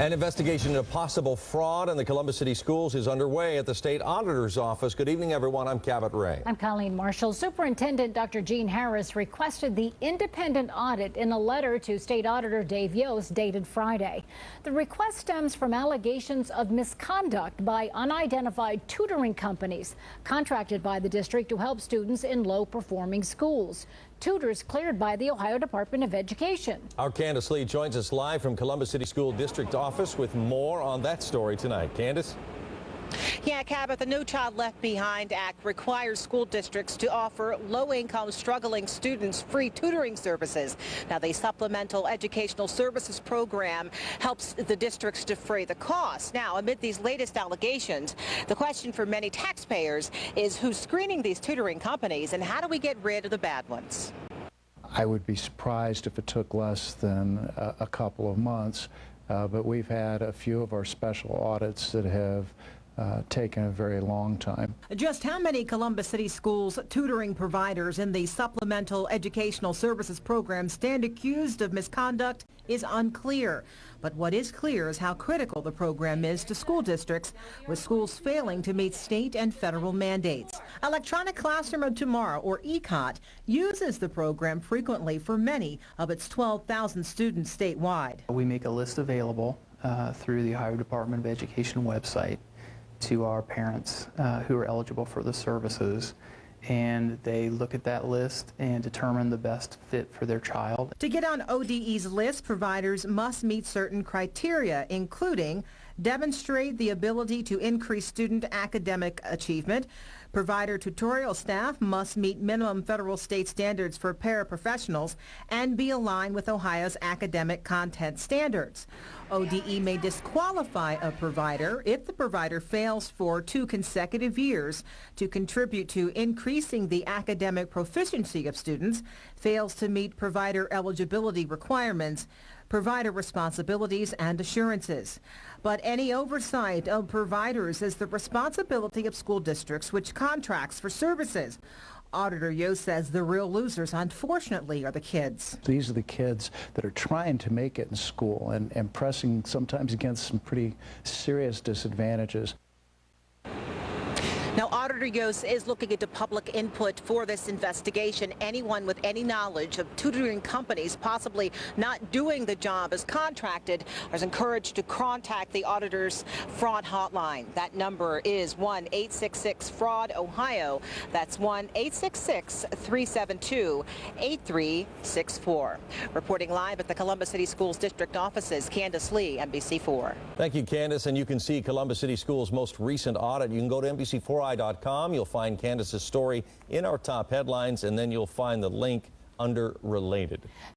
An investigation into possible fraud in the Columbus City Schools is underway at the state auditor's office. Good evening, everyone. I'm Cabot Ray. I'm Colleen Marshall. Superintendent Dr. Gene Harris requested the independent audit in a letter to State Auditor Dave Yost dated Friday. The request stems from allegations of misconduct by unidentified tutoring companies contracted by the district to help students in low-performing schools. Tutors cleared by the Ohio Department of Education. Our Candace Lee joins us live from Columbus City School District Office with more on that story tonight. Candace? Yeah, Cabot, the No Child Left Behind Act requires school districts to offer low-income, struggling students free tutoring services. Now, the Supplemental Educational Services Program helps the districts defray the costs. Now, amid these latest allegations, the question for many taxpayers is who's screening these tutoring companies and how do we get rid of the bad ones? I would be surprised if it took less than a couple of months, but we've had a few of our special audits that have taken a very long time. Just how many Columbus City Schools tutoring providers in the Supplemental Educational Services Program stand accused of misconduct is unclear. But what is clear is how critical the program is to school districts, with schools failing to meet state and federal mandates. Electronic Classroom of Tomorrow, or ECOT, uses the program frequently for many of its 12,000 students statewide. We make a list available through the Ohio Department of Education website to our parents who are eligible for the services, and they look at that list and determine the best fit for their child. To get on ODE's list, providers must meet certain criteria, including demonstrate the ability to increase student academic achievement. Provider tutorial staff must meet minimum federal state standards for paraprofessionals and be aligned with Ohio's academic content standards. ODE may disqualify a provider if the provider fails for 2 consecutive years to contribute to increasing the academic proficiency of students, fails to meet provider eligibility requirements, provider responsibilities and assurances. But any oversight of providers is the responsibility of school districts which contracts for services. Auditor Yost says the real losers, unfortunately, are the kids. These are the kids that are trying to make it in school and pressing sometimes against some pretty serious disadvantages. Now, Auditor Yost is looking into public input for this investigation. Anyone with any knowledge of tutoring companies possibly not doing the job as contracted is encouraged to contact the auditor's fraud hotline. That number is 1-866-FRAUD-OHIO. That's 1-866-372-8364. Reporting live at the Columbus City Schools District offices, Candace Lee, NBC4. Thank you, Candace. And you can see Columbus City Schools' most recent audit. You can go to NBC4i.com. You'll find Candace's story in our top headlines, and then you'll find the link under Related.